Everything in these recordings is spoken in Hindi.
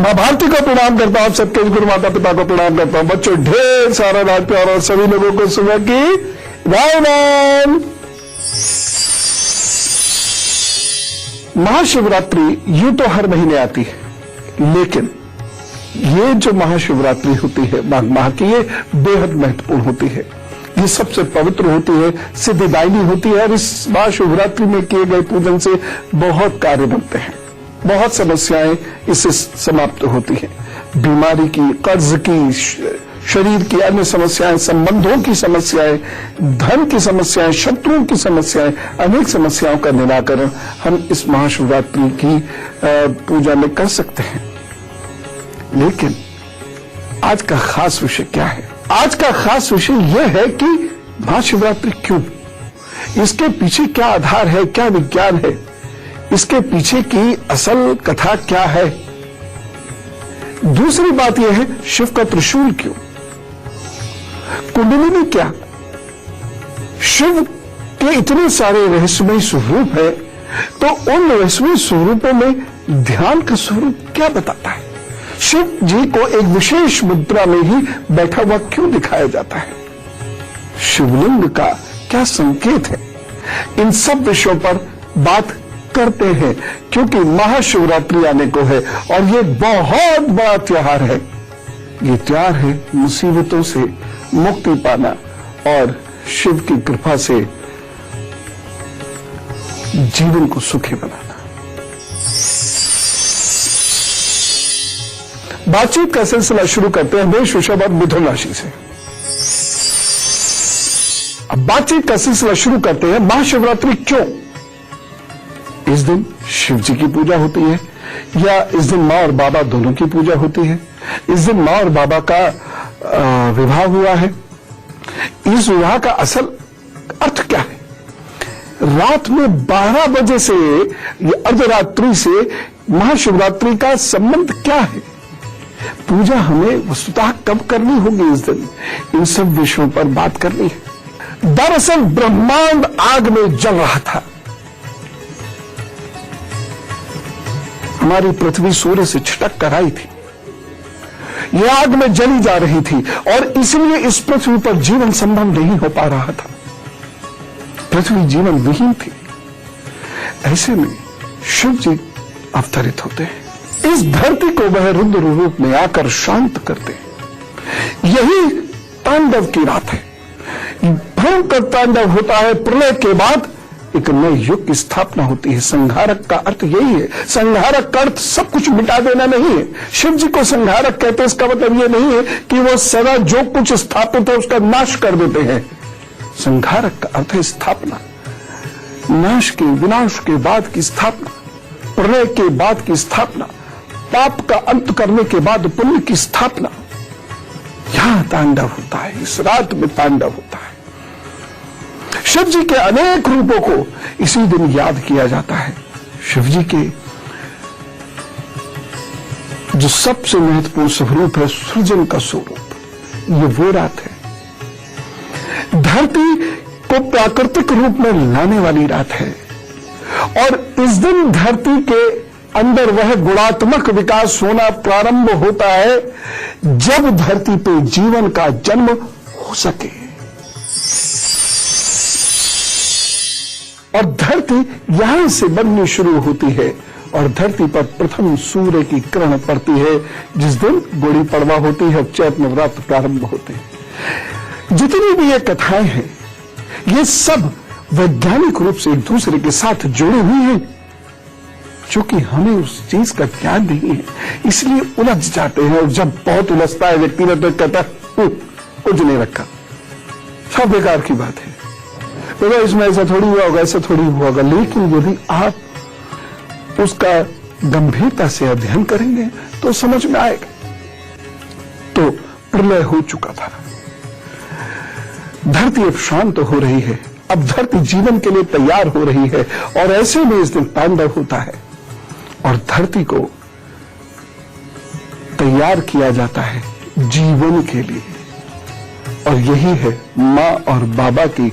माँ भारती को प्रणाम करता हूं, सबके गुरु माता पिता को प्रणाम करता हूं। बच्चों ढेर सारा राज प्यार और सभी लोगों को सुबह की राम राम। महाशिवरात्रि यूं तो हर महीने आती है, लेकिन ये जो महाशिवरात्रि होती है माघ माह की, ये बेहद महत्वपूर्ण होती है। ये सबसे पवित्र होती है, सिद्धिदायिनी होती है और इस महाशिवरात्रि में किए गए पूजन से बहुत कार्य बनते हैं, बहुत समस्याएं इससे समाप्त होती हैं। बीमारी की, कर्ज की, शरीर की अन्य समस्याएं, संबंधों की समस्याएं, धन की समस्याएं, शत्रुओं की समस्याएं, अनेक समस्याओं का निराकरण हम इस महाशिवरात्रि की पूजा में कर सकते हैं। लेकिन आज का खास विषय क्या है? आज का खास विषय यह है कि महाशिवरात्रि क्यों, इसके पीछे क्या आधार है, क्या विज्ञान है, इसके पीछे की असल कथा क्या है। दूसरी बात यह है, शिव का त्रिशूल क्यों, कुंडलिनी क्या, शिव के इतने सारे रहस्यमय स्वरूप है, तो उन रहस्यमय स्वरूपों में ध्यान का स्वरूप क्या बताता है? शिव जी को एक विशेष मुद्रा में ही बैठा हुआ क्यों दिखाया जाता है? शिवलिंग का क्या संकेत है? इन सब विषयों पर बात करते हैं, क्योंकि महाशिवरात्रि आने को है और ये बहुत बड़ा त्योहार है। ये त्योहार है मुसीबतों से मुक्ति पाना और शिव की कृपा से जीवन को सुखी बनाना। बातचीत का सिलसिला शुरू करते हैं मेष, वृषभ और मिथुन राशि से। अब बातचीत का सिलसिला शुरू करते हैं महाशिवरात्रि क्यों। इस दिन शिव जी की पूजा होती है या इस दिन मां और बाबा दोनों की पूजा होती है? इस दिन मां और बाबा का विवाह हुआ है। इस विवाह का असल अर्थ क्या है? रात में 12 बजे से अर्धरात्रि से महाशिवरात्रि का संबंध क्या है? पूजा हमें वस्तुतः कब करनी होगी इस दिन? इन सब विषयों पर बात करनी है। दरअसल ब्रह्मांड आग में जल रहा था। हमारी पृथ्वी सूर्य से छिटक कर आई थी, यह आग में जली जा रही थी और इसलिए इस पृथ्वी पर जीवन संभव नहीं हो पा रहा था। पृथ्वी जीवन विहीन थी। ऐसे में शिव जी अवतरित होते हैं, इस धरती को वह रुद्र रूप में आकर शांत करते हैं। यही तांडव की रात है। भयंकर तांडव होता है। प्रलय के बाद एक नए युग की स्थापना होती है। संहारक का अर्थ यही है। संहारक का अर्थ सब कुछ मिटा देना नहीं है। शिव जी को संहारक कहते हैं, इसका मतलब यह नहीं है कि वो सदा जो कुछ स्थापित है उसका नाश कर देते हैं। संहारक का अर्थ है स्थापना, नाश के, विनाश के बाद की स्थापना, प्रलय के बाद की स्थापना, पाप का अंत करने के बाद पुण्य की स्थापना। यहां तांडव होता है, इस रात में तांडव होता है। शिव जी के अनेक रूपों को इसी दिन याद किया जाता है। शिव जी के जो सबसे महत्वपूर्ण स्वरूप है, सृजन का स्वरूप, ये वो रात है। धरती को प्राकृतिक रूप में लाने वाली रात है और इस दिन धरती के अंदर वह गुणात्मक विकास होना प्रारंभ होता है जब धरती पे जीवन का जन्म हो सके। और धरती यहां से बननी शुरू होती है और धरती पर प्रथम सूर्य की किरण पड़ती है जिस दिन गुड़ी पड़वा होती है, चैत नवरात्र प्रारंभ होते हैं। जितनी भी ये कथाएं हैं, ये सब वैज्ञानिक रूप से एक दूसरे के साथ जुड़ी हुई हैं, क्योंकि हमें उस चीज का ज्ञान नहीं है, इसलिए उलझ जाते हैं। और जब बहुत उलझता है व्यक्ति ने तो कहता है कुछ नहीं रखा, सब बेकार की बात है, तो इसमें ऐसा थोड़ी हुआ होगा, ऐसा थोड़ी हुआ होगा। लेकिन यदि आप उसका गंभीरता से अध्ययन करेंगे तो समझ में आएगा। तो प्रलय हो चुका था, धरती अब शांत हो रही है, अब धरती जीवन के लिए तैयार हो रही है और ऐसे में इस दिन तांडव होता है और धरती को तैयार किया जाता है जीवन के लिए। और यही है मां और बाबा की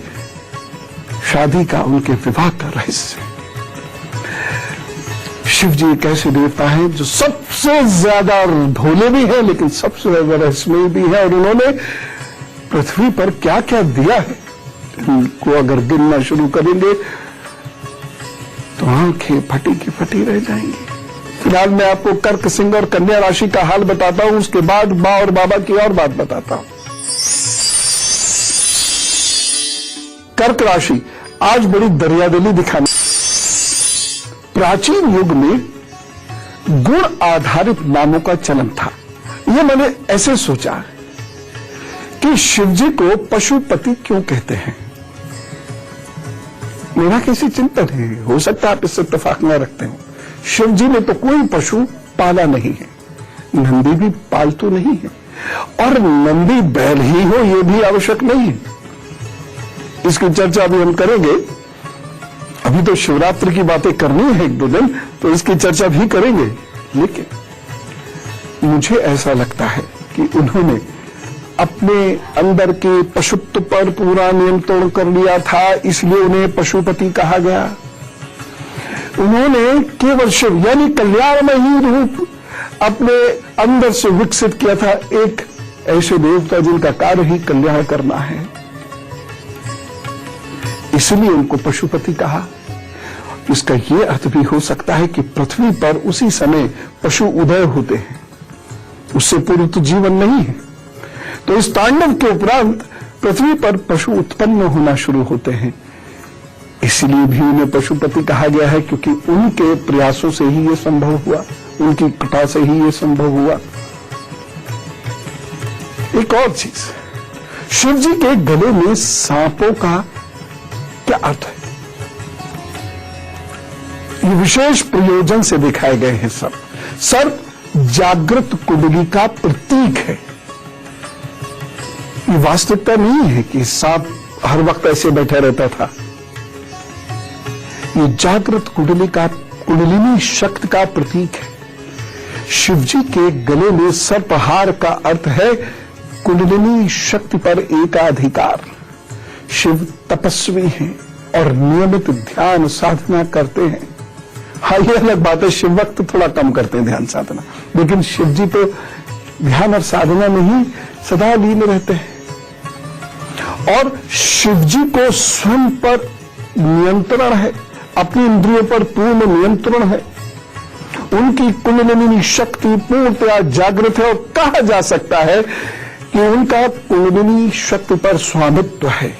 शादी का, उनके विवाह का रहस्य। शिव जी एक ऐसे देवता हैं जो सबसे ज्यादा भोले भी हैं लेकिन सबसे ज्यादा रहस्यमयी भी है, और उन्होंने पृथ्वी पर क्या क्या दिया है इनको अगर गिनना शुरू करेंगे तो आंखें फटी की फटी रह जाएंगी। फिलहाल मैं आपको कर्क, सिंह और कन्या राशि का हाल बताता हूं, उसके बाद मां और बाबा की और बात बताता हूं। कर्क राशि आज बड़ी दरियादिली दिखानी। प्राचीन युग में गुण आधारित नामों का चलन था। यह मैंने ऐसे सोचा कि शिवजी को पशुपति क्यों कहते हैं। मेरा किसी चिंतन है, हो सकता है आप इससे इत्तेफाक न रखते हो। शिवजी ने तो कोई पशु पाला नहीं है, नंदी भी पालतू नहीं है, और नंदी बैल ही हो यह भी आवश्यक नहीं है। इसकी चर्चा अभी हम करेंगे। अभी तो शिवरात्रि की बातें करनी है एक दो दिन, तो इसकी चर्चा भी करेंगे। लेकिन मुझे ऐसा लगता है कि उन्होंने अपने अंदर के पशुत्व पर पूरा नियंत्रण कर लिया था, इसलिए उन्हें पशुपति कहा गया। उन्होंने केवल शिव यानी कल्याणमयी रूप अपने अंदर से विकसित किया था, एक ऐसे देवता जिनका कार्य ही कल्याण करना है, इसलिए उनको पशुपति कहा। इसका यह अर्थ भी हो सकता है कि पृथ्वी पर उसी समय पशु उदय होते हैं, उससे पूर्व तो जीवन नहीं है। तो इस तांडव के उपरांत पृथ्वी पर पशु उत्पन्न होना शुरू होते हैं, इसलिए भी उन्हें पशुपति कहा गया है, क्योंकि उनके प्रयासों से ही यह संभव हुआ, उनकी कृपा से ही यह संभव हुआ। एक और चीज, शिव जी के गले में सांपों का क्या अर्थ है? ये विशेष प्रयोजन से दिखाए गए हैं। सर्प जागृत कुंडली का प्रतीक है। ये वास्तविकता नहीं है कि सांप हर वक्त ऐसे बैठा रहता था। ये जागृत कुंडलिनी शक्ति का प्रतीक है। शिवजी के गले में सर्पहार का अर्थ है कुंडलिनी शक्ति पर एकाधिकार। शिव तपस्वी हैं और नियमित ध्यान साधना करते हैं। हाँ, ये अलग बात है, शिव वक्त थोड़ा कम करते हैं ध्यान साधना, लेकिन शिव जी तो ध्यान और साधना में ही सदा लीन रहते हैं। और शिव जी को स्वयं पर नियंत्रण है, अपनी इंद्रियों पर पूर्ण नियंत्रण है। उनकी कुंडलिनी शक्ति पूर्णतया जागृत है, और कहा जा सकता है कि उनका कुंडलिनी शक्ति पर स्वामित्व है।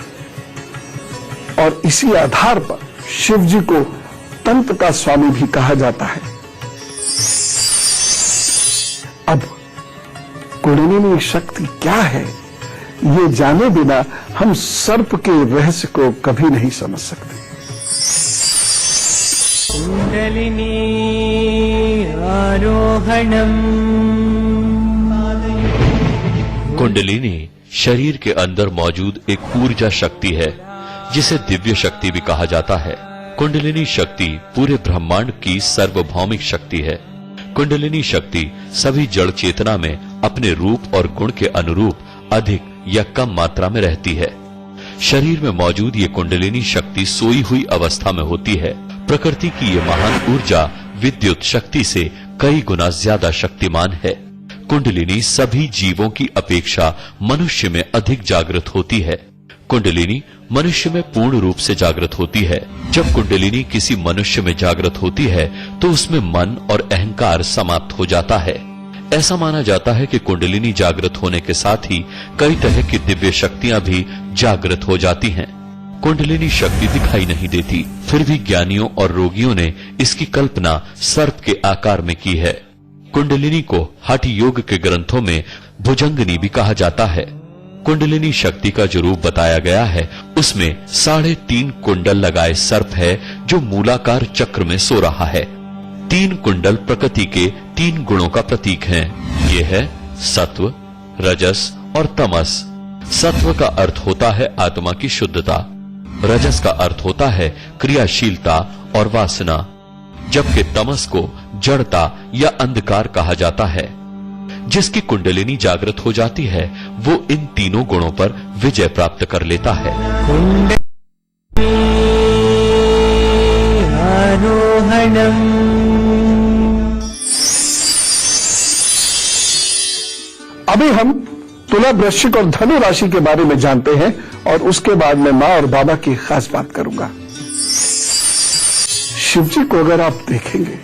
और इसी आधार पर शिव जी को तंत्र का स्वामी भी कहा जाता है। अब कुंडलिनी शक्ति क्या है, ये जाने बिना हम सर्प के रहस्य को कभी नहीं समझ सकते। कुंडलिनी आरोहणम। कुंडलिनी शरीर के अंदर मौजूद एक ऊर्जा शक्ति है, जिसे दिव्य शक्ति भी कहा जाता है। कुंडलिनी शक्ति पूरे ब्रह्मांड की सार्वभौमिक शक्ति है। कुंडलिनी शक्ति सभी जड़ चेतना में अपने रूप और गुण के अनुरूप अधिक या कम मात्रा में रहती है। शरीर में मौजूद ये कुंडलिनी शक्ति सोई हुई अवस्था में होती है। प्रकृति की ये महान ऊर्जा विद्युत शक्ति से कई गुना ज्यादा शक्तिमान है। कुंडलिनी सभी जीवों की अपेक्षा मनुष्य में अधिक जागृत होती है। कुंडलिनी मनुष्य में पूर्ण रूप से जागृत होती है। जब कुंडलिनी किसी मनुष्य में जागृत होती है तो उसमें मन और अहंकार समाप्त हो जाता है। ऐसा माना जाता है कि कुंडलिनी जागृत होने के साथ ही कई तरह की दिव्य शक्तियां भी जागृत हो जाती हैं। कुंडलिनी शक्ति दिखाई नहीं देती, फिर भी ज्ञानियों और रोगियों ने इसकी कल्पना सर्प के आकार में की है। कुंडलिनी को हठ योग के ग्रंथों में भुजंगनी भी कहा जाता है। कुंडलिनी शक्ति का जो रूप बताया गया है उसमें 3.5 कुंडल लगाए सर्प है जो मूलाकार चक्र में सो रहा है। 3 कुंडल प्रकृति के 3 गुणों का प्रतीक हैं। ये है सत्व, रजस और तमस। सत्व का अर्थ होता है आत्मा की शुद्धता, रजस का अर्थ होता है क्रियाशीलता और वासना, जबकि तमस को जड़ता या अंधकार कहा जाता है। जिसकी कुंडलिनी जागृत हो जाती है वो इन तीनों गुणों पर विजय प्राप्त कर लेता है। आरोहणम। तुला, वृश्चिक और धनु राशि के बारे में जानते हैं और उसके बाद मैं मां और बाबा की खास बात करूंगा। शिव जी को अगर आप देखेंगे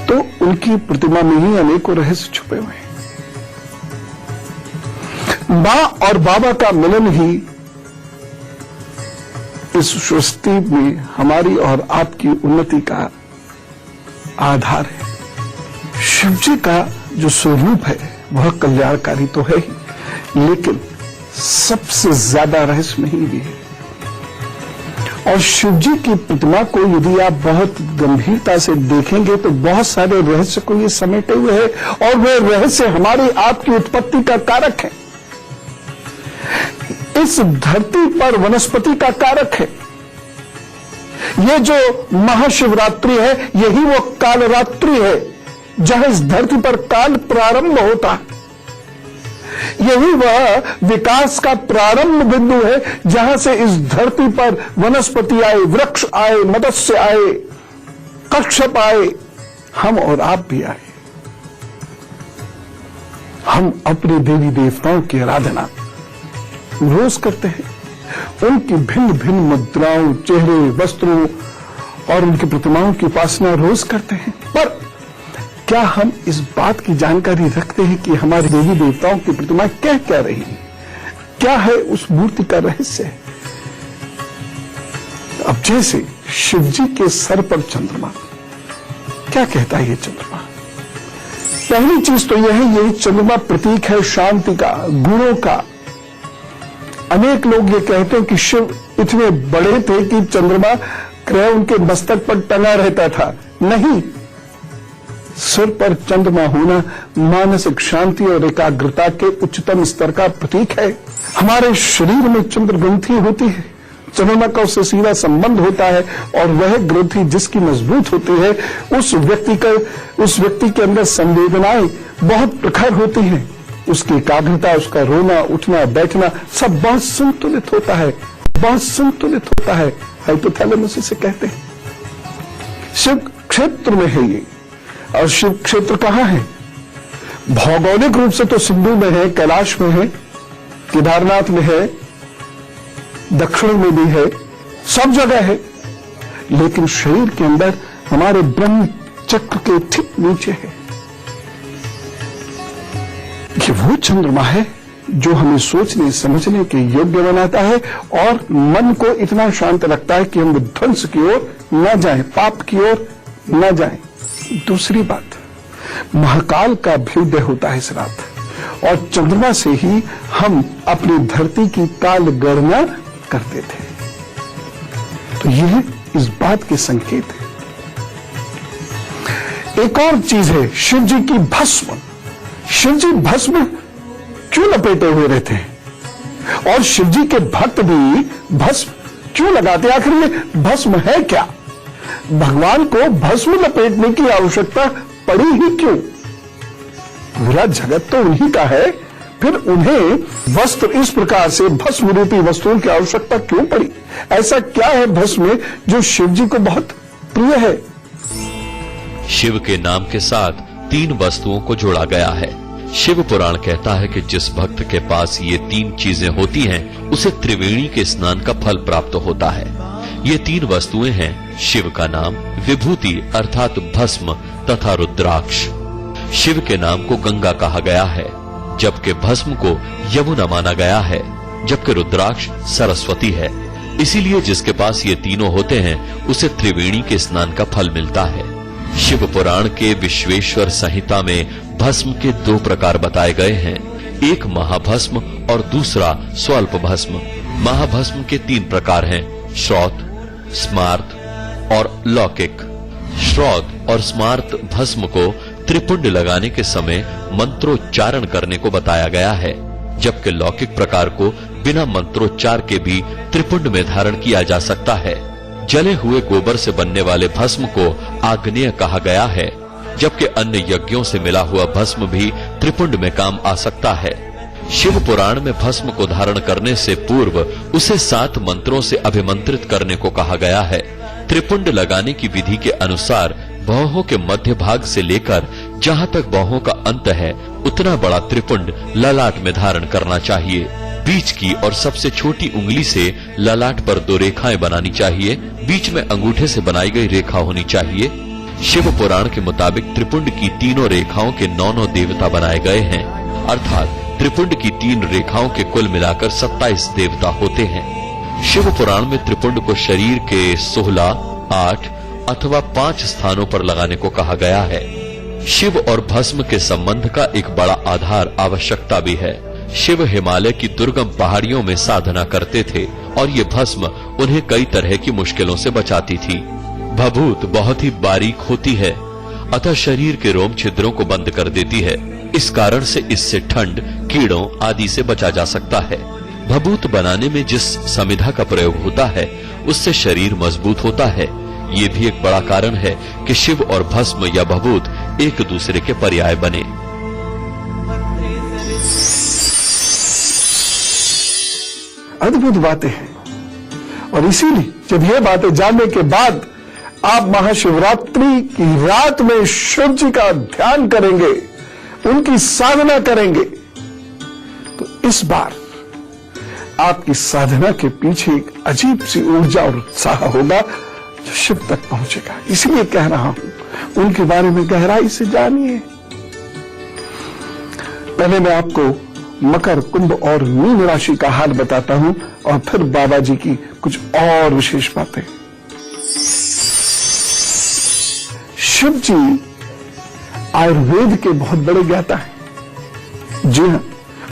तो उनकी प्रतिमा में ही अनेकों रहस्य छुपे हुए हैं। मां और बाबा का मिलन ही इस सृष्टि में हमारी और आपकी उन्नति का आधार है। शिव जी का जो स्वरूप है वह कल्याणकारी तो है ही, लेकिन सबसे ज्यादा रहस्यमयी भी है। और शिव जी की प्रतिमा को यदि आप बहुत गंभीरता से देखेंगे तो बहुत सारे रहस्य को ये समेटे हुए है, और वह रहस्य हमारी आपकी उत्पत्ति का कारक है, इस धरती पर वनस्पति का कारक है। ये जो महाशिवरात्रि है यही वो कालरात्रि है जहां इस धरती पर काल प्रारंभ होता है। यही वह विकास का प्रारंभ बिंदु है जहां से इस धरती पर वनस्पति आए, वृक्ष आए, मत्स्य आए, कच्छप आए, हम और आप भी आए। हम अपने देवी देवताओं की आराधना रोज करते हैं, उनकी भिन्न भिन्न मुद्राओं, चेहरे, वस्त्रों और उनकी प्रतिमाओं की उपासना रोज करते हैं। पर क्या हम इस बात की जानकारी रखते हैं कि हमारे देवी देवताओं की प्रतिमा क्या कह रही है? क्या है उस मूर्ति का रहस्य? अब जैसे शिव जी के सर पर चंद्रमा, क्या कहता है ये चंद्रमा? पहली चीज तो यह है, यही चंद्रमा प्रतीक है शांति का, गुणों का। अनेक लोग ये कहते हैं कि शिव इतने बड़े थे कि चंद्रमा ग्रह उनके मस्तक पर टंगा रहता था। नहीं, सिर पर चंद्रमा होना मानसिक शांति और एकाग्रता के उच्चतम स्तर का प्रतीक है। हमारे शरीर में चंद्र ग्रंथि होती है, चंद्रमा का उससे सीधा संबंध होता है, और वह ग्रंथि जिसकी मजबूत होती है उस व्यक्ति के अंदर संवेदनाएं बहुत प्रखर होती हैं। उसकी एकाग्रता, उसका रोना, उठना, बैठना सब बहुत संतुलित होता है, बहुत संतुलित होता है। हाइपोथैलेमस इसे कहते हैं। शिव क्षेत्र में है ये। और शिव क्षेत्र कहां है? भौगोलिक रूप से तो सिंधु में है, कैलाश में है, केदारनाथ में है, दक्षिण में भी है, सब जगह है। लेकिन शरीर के अंदर हमारे ब्रह्म चक्र के ठीक नीचे है। ये वो चंद्रमा है जो हमें सोचने समझने के योग्य बनाता है और मन को इतना शांत रखता है कि हम ध्वंस की ओर न जाएं, पाप की ओर न जाएं। दूसरी बात, महाकाल का अभ्युदय होता है इस रात, और चंद्रमा से ही हम अपनी धरती की काल गणना करते थे। तो यह इस बात के संकेत है। एक और चीज है, शिव जी की भस्म। शिव जी भस्म क्यों लपेटे हुए रहते हैं? और शिव जी के भक्त भी भस्म क्यों लगाते? आखिर ये भस्म है क्या? भगवान को भस्म लपेटने की आवश्यकता पड़ी ही क्यों? पूरा जगत तो उन्हीं का है, फिर उन्हें वस्त्र इस प्रकार से भस्म रूपी वस्तुओं की आवश्यकता क्यों पड़ी? ऐसा क्या है भस्म में जो शिव जी को बहुत प्रिय है? शिव के नाम के साथ 3 वस्तुओं को जोड़ा गया है। शिव पुराण कहता है कि जिस भक्त के पास ये 3 चीजें होती हैं, उसे त्रिवेणी के स्नान का फल प्राप्त होता है। ये 3 वस्तुएं हैं शिव का नाम, विभूति अर्थात भस्म तथा रुद्राक्ष। शिव के नाम को गंगा कहा गया है, जबकि भस्म को यमुना माना गया है, जबकि रुद्राक्ष सरस्वती है। इसीलिए जिसके पास ये तीनों होते हैं उसे त्रिवेणी के स्नान का फल मिलता है। शिव पुराण के विश्वेश्वर संहिता में भस्म के 2 प्रकार बताए गए हैं, एक महाभस्म और दूसरा स्वल्प भस्म। महाभस्म के 3 प्रकार हैं, श्रौत, स्मार्त और लौकिक। श्रौत और स्मार्त भस्म को त्रिपुंड लगाने के समय मंत्रोच्चारण करने को बताया गया है, जबकि लौकिक प्रकार को बिना मंत्रोच्चार के भी त्रिपुंड में धारण किया जा सकता है। जले हुए गोबर से बनने वाले भस्म को आग्नेय कहा गया है, जबकि अन्य यज्ञों से मिला हुआ भस्म भी त्रिपुंड में काम आ सकता है। शिव पुराण में भस्म को धारण करने से पूर्व उसे 7 मंत्रों से अभिमंत्रित करने को कहा गया है। त्रिपुंड लगाने की विधि के अनुसार बाहों के मध्य भाग से लेकर जहां तक बाहों का अंत है उतना बड़ा त्रिपुंड ललाट में धारण करना चाहिए। बीच की और सबसे छोटी उंगली से ललाट पर 2 रेखाएं बनानी चाहिए। बीच में अंगूठे से बनाई गई रेखा होनी चाहिए। शिव पुराण के मुताबिक त्रिपुंड की तीनों रेखाओं के 9 देवता बनाए गए हैं, अर्थात त्रिपुंड की 3 रेखाओं के कुल मिलाकर 27 देवता होते हैं। शिव पुराण में त्रिपुंड को शरीर के 16, 8 अथवा 5 स्थानों पर लगाने को कहा गया है। शिव और भस्म के संबंध का एक बड़ा आधार आवश्यकता भी है। शिव हिमालय की दुर्गम पहाड़ियों में साधना करते थे और ये भस्म उन्हें कई तरह की मुश्किलों से बचाती थी। भभूत बहुत ही बारीक होती है, अतः शरीर के रोम छिद्रों को बंद कर देती है। इस कारण से इससे ठंड, कीड़ों आदि से बचा जा सकता है। भभूत बनाने में जिस समिधा का प्रयोग होता है उससे शरीर मजबूत होता है। ये भी एक बड़ा कारण है कि शिव और भस्म या भभूत एक दूसरे के पर्याय बने। अद्भुत बातें हैं और इसीलिए जब ये बातें जानने के बाद आप महाशिवरात्रि की रात में शिव जी का ध्यान करेंगे, उनकी साधना करेंगे, तो इस बार आपकी साधना के पीछे एक अजीब सी ऊर्जा और उत्साह होगा जो शिव तक पहुंचेगा। इसलिए कह रहा हूं, उनके बारे में गहराई से जानिए। पहले मैं आपको मकर, कुंभ और मीन राशि का हाल बताता हूं और फिर बाबा जी की कुछ और विशेष बातें। शिव जी आयुर्वेद के बहुत बड़े ज्ञाता हैं। जी हां,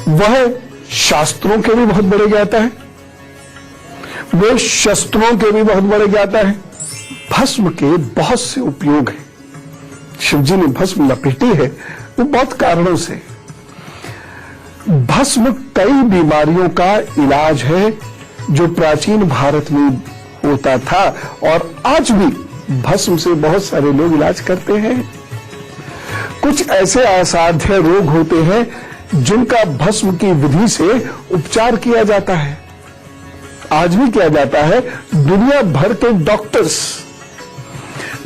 वह शास्त्रों के भी बहुत बड़े ज्ञाता है, वे शस्त्रों के भी बहुत बड़े ज्ञाता है। भस्म के बहुत से उपयोग हैं। शिव जी ने भस्म लपेटी है वो बहुत कारणों से। भस्म कई बीमारियों का इलाज है जो प्राचीन भारत में होता था और आज भी भस्म से बहुत सारे लोग इलाज करते हैं। कुछ ऐसे असाध्य रोग होते हैं जिनका भस्म की विधि से उपचार किया जाता है, आज भी किया जाता है। दुनिया भर के डॉक्टर्स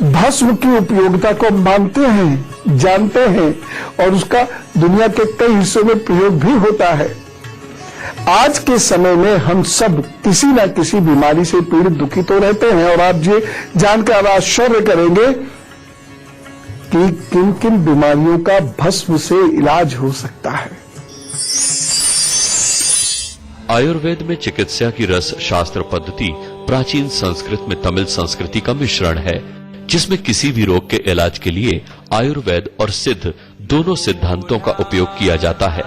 भस्म की उपयोगिता को मानते हैं, जानते हैं और उसका दुनिया के कई हिस्सों में प्रयोग भी होता है। आज के समय में हम सब किसी न किसी बीमारी से पीड़ित दुखी तो रहते हैं और आप ये जानकर आश्चर्य करेंगे कि किन किन बीमारियों का भस्म से इलाज हो सकता है। आयुर्वेद में चिकित्सा की रस शास्त्र पद्धति प्राचीन संस्कृत में तमिल संस्कृति का मिश्रण है, जिसमें किसी भी रोग के इलाज के लिए आयुर्वेद और सिद्ध दोनों सिद्धांतों का उपयोग किया जाता है।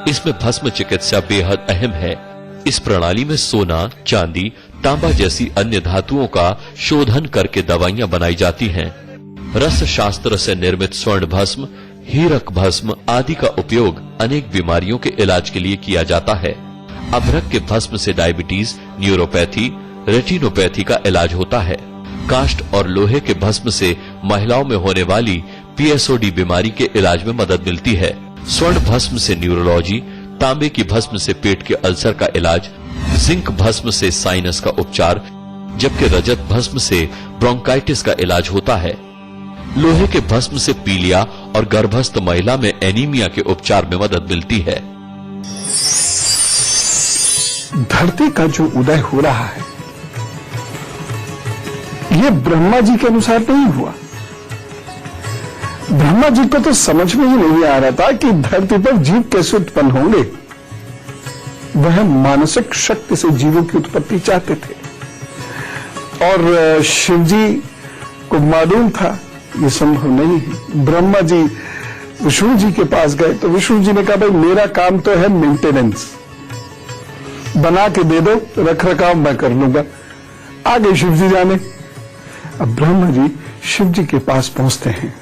इसमें भस्म चिकित्सा बेहद अहम है। इस प्रणाली में सोना, चांदी, तांबा जैसी अन्य धातुओं का शोधन करके दवाइयां बनाई जाती हैं। रस शास्त्र से निर्मित स्वर्ण भस्म, हीरक भस्म आदि का उपयोग अनेक बीमारियों के इलाज के लिए किया जाता है। अभ्रक के भस्म से डायबिटीज, न्यूरोपैथी, रेटिनोपैथी का इलाज होता है। काष्ठ और लोहे के भस्म से महिलाओं में होने वाली पीएसओडी बीमारी के इलाज में मदद मिलती है। स्वर्ण भस्म से न्यूरोलॉजी, तांबे की भस्म से पेट के अल्सर का इलाज, जिंक भस्म से साइनस का उपचार, जबकि रजत भस्म से ब्रोंकाइटिस का इलाज होता है। लोहे के भस्म से पीलिया और गर्भस्थ महिला में एनीमिया के उपचार में मदद मिलती है। धरती का जो उदय हो रहा है ये ब्रह्मा जी के अनुसार नहीं हुआ। ब्रह्मा जी को तो समझ में ही नहीं आ रहा था कि धरती पर जीव कैसे उत्पन्न होंगे। वह मानसिक शक्ति से जीवों की उत्पत्ति चाहते थे और शिव जी को मालूम था ये संभव नहीं है। ब्रह्मा जी विष्णु जी के पास गए तो विष्णु जी ने कहा भाई मेरा काम तो है मेंटेनेंस, बना के दे दो, रख रखाव मैं कर लूंगा। आगे शिव जी जाने। अब ब्रह्मा जी शिव जी के पास पहुंचते हैं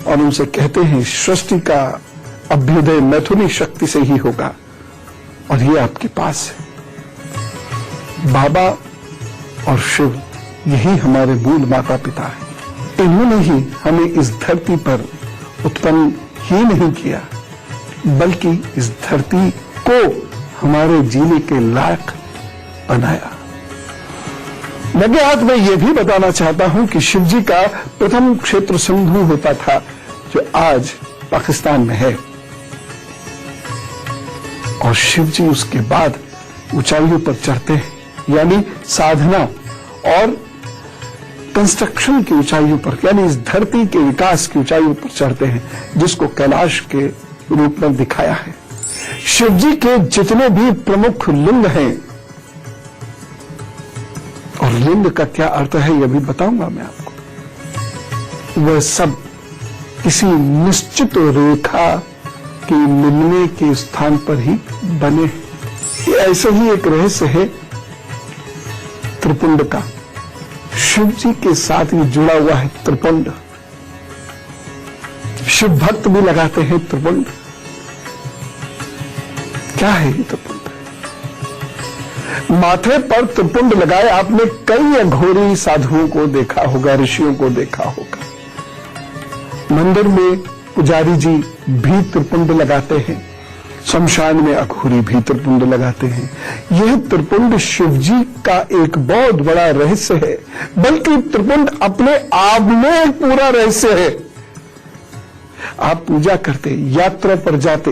और उनसे कहते हैं सृष्टि का अभ्युदय मैथुनी शक्ति से ही होगा और ये आपके पास है। बाबा और शिव यही हमारे मूल माता पिता हैं। इन्होंने ही हमें इस धरती पर उत्पन्न ही नहीं किया बल्कि इस धरती को हमारे जीने के लायक बनाया। लगे हाथ में यह भी बताना चाहता हूं कि शिवजी का प्रथम क्षेत्र सिंधु होता था जो आज पाकिस्तान में है। और शिव जी उसके बाद ऊंचाइयों पर चढ़ते हैं, यानी साधना और कंस्ट्रक्शन की ऊंचाइयों पर, यानी इस धरती के विकास की ऊंचाइयों पर चढ़ते हैं, जिसको कैलाश के रूप में दिखाया है। शिव जी के जितने भी प्रमुख लिंग हैं, और लिंग का क्या अर्थ है यह भी बताऊंगा मैं आपको, वह सब किसी निश्चित रेखा के मिलने के स्थान पर ही बने हैं। ये ऐसे ही एक रहस्य है त्रिपुंड का। शिव जी के साथ ही जुड़ा हुआ है त्रिपुंड। शिव भक्त भी लगाते हैं त्रिपुंड। क्या है ये त्रिपुंड? माथे पर त्रिपुंड लगाए आपने कई अघोरी साधुओं को देखा होगा, ऋषियों को देखा होगा। मंदिर में पुजारी जी भी त्रिपुंड लगाते हैं, शमशान में अघोरी भी त्रिपुंड लगाते हैं। यह त्रिपुंड शिव जी का एक बहुत बड़ा रहस्य है, बल्कि त्रिपुंड अपने आप में एक पूरा रहस्य है। आप पूजा करते, यात्रा पर जाते,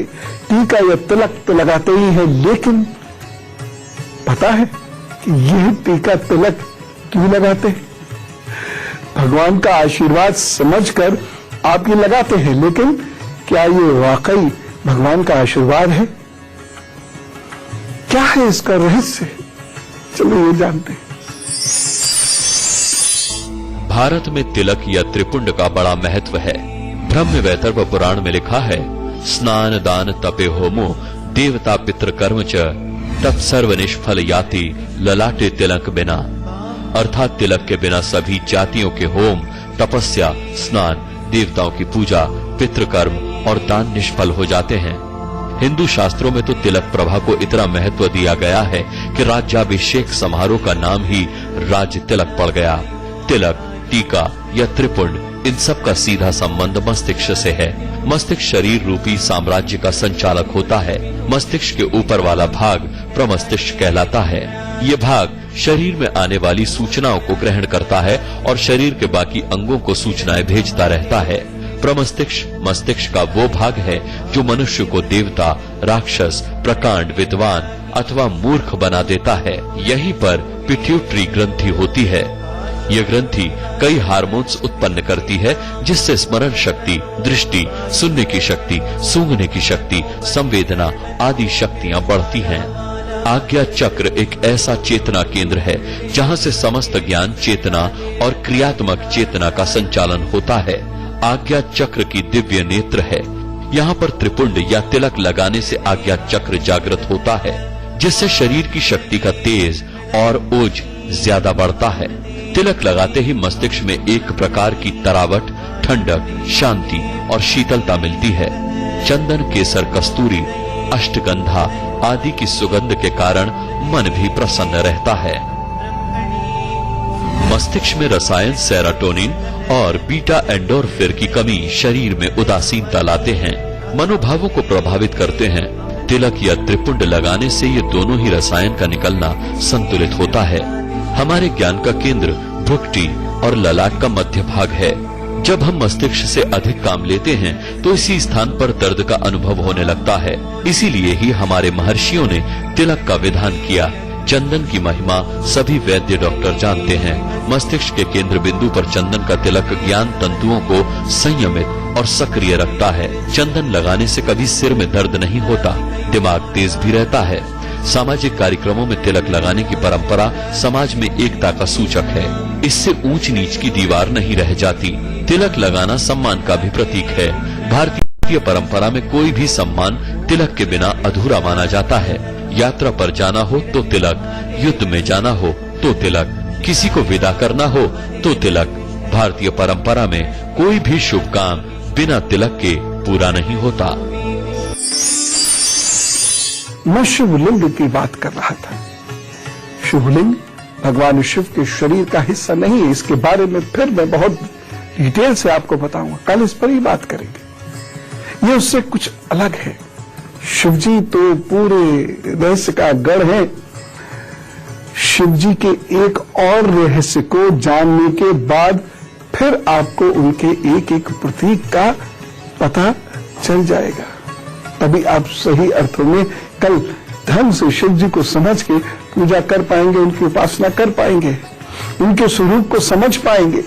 टीका या तिलक तो लगाते ही हैं, लेकिन पता है कि यह टीका तिलक क्यों लगाते हैं? भगवान का आशीर्वाद समझकर आप ये लगाते हैं, लेकिन क्या ये वाकई भगवान का आशीर्वाद है? क्या है इसका रहस्य? चलो ये जानते हैं। भारत में तिलक या त्रिपुंड का बड़ा महत्व है। ब्रह्म वैतर्भ पुराण में लिखा है, स्नान दान तपे होमो देवता पितृ कर्म च तत् सर्व निष्फल याति ललाटे तिलक बिना। अर्थात तिलक के बिना सभी जातियों के होम, तपस्या, स्नान, देवताओं की पूजा, पितृकर्म और दान निष्फल हो जाते हैं। हिंदू शास्त्रों में तो तिलक प्रभा को इतना महत्व दिया गया है कि राज्याभिषेक समारोह का नाम ही राज्य तिलक पड़ गया। तिलक, टीका या त्रिपुंड, इन सब का सीधा संबंध मस्तिष्क से है। मस्तिष्क शरीर रूपी साम्राज्य का संचालक होता है। मस्तिष्क के ऊपर वाला भाग प्रमस्तिष्क कहलाता है। ये भाग शरीर में आने वाली सूचनाओं को ग्रहण करता है और शरीर के बाकी अंगों को सूचनाएं भेजता रहता है। प्रमस्तिष्क मस्तिष्क का वो भाग है जो मनुष्य को देवता, राक्षस, प्रकांड, विद्वान अथवा मूर्ख बना देता है। यहीं पर पिट्यूटरी ग्रंथि होती है। यह ग्रंथि कई हार्मोन्स उत्पन्न करती है, जिससे स्मरण शक्ति, दृष्टि, सुनने की शक्ति, सूंघने की शक्ति, संवेदना आदि शक्तियां बढ़ती हैं। आज्ञा चक्र एक ऐसा चेतना केंद्र है जहां से समस्त ज्ञान, चेतना और क्रियात्मक चेतना का संचालन होता है। आज्ञा चक्र की दिव्य नेत्र है। यहाँ पर त्रिपुंड या तिलक लगाने से आज्ञा चक्र जागृत होता है, जिससे शरीर की शक्ति का तेज और ओज ज्यादा बढ़ता है। तिलक लगाते ही मस्तिष्क में एक प्रकार की तरावट, ठंडक, शांति और शीतलता मिलती है। चंदन, केसर, कस्तूरी, अष्टगंधा आदि की सुगंध के कारण मन भी प्रसन्न रहता है। मस्तिष्क में रसायन सेरोटोनिन और बीटा एंडोर्फिन की कमी शरीर में उदासीनता लाते हैं, मनोभावों को प्रभावित करते हैं। तिलक या त्रिपुंड लगाने से ये दोनों ही रसायन का निकलना संतुलित होता है। हमारे ज्ञान का केंद्र भ्रुकुटी और ललाट का मध्य भाग है। जब हम मस्तिष्क से अधिक काम लेते हैं तो इसी स्थान पर दर्द का अनुभव होने लगता है। इसीलिए ही हमारे महर्षियों ने तिलक का विधान किया। चंदन की महिमा सभी वैद्य डॉक्टर जानते हैं। मस्तिष्क के केंद्र बिंदु पर चंदन का तिलक ज्ञान तंतुओं को संयमित और सक्रिय रखता है। चंदन लगाने से कभी सिर में दर्द नहीं होता, दिमाग तेज भी रहता है। सामाजिक कार्यक्रमों में तिलक लगाने की परंपरा समाज में एकता का सूचक है। इससे ऊंच नीच की दीवार नहीं रह जाती। तिलक लगाना सम्मान का भी प्रतीक है। भारतीय परंपरा में कोई भी सम्मान तिलक के बिना अधूरा माना जाता है। यात्रा पर जाना हो तो तिलक, युद्ध में जाना हो तो तिलक, किसी को विदा करना हो तो तिलक। भारतीय परंपरा में कोई भी शुभ काम बिना तिलक के पूरा नहीं होता। मैं शिवलिंग की बात कर रहा था। शिवलिंग भगवान शिव के शरीर का हिस्सा नहीं है। इसके बारे में फिर मैं बहुत डिटेल से आपको बताऊंगा, कल इस पर ही बात करेंगे। ये उससे कुछ अलग है। शिव जी तो पूरे रहस्य का गढ़ है। शिव जी के एक और रहस्य को जानने के बाद फिर आपको उनके एक एक प्रतीक का पता चल जाएगा। तभी आप सही अर्थों में कल ढंग से शिव जी को समझ के पूजा कर पाएंगे, उनकी उपासना कर पाएंगे, उनके स्वरूप को समझ पाएंगे।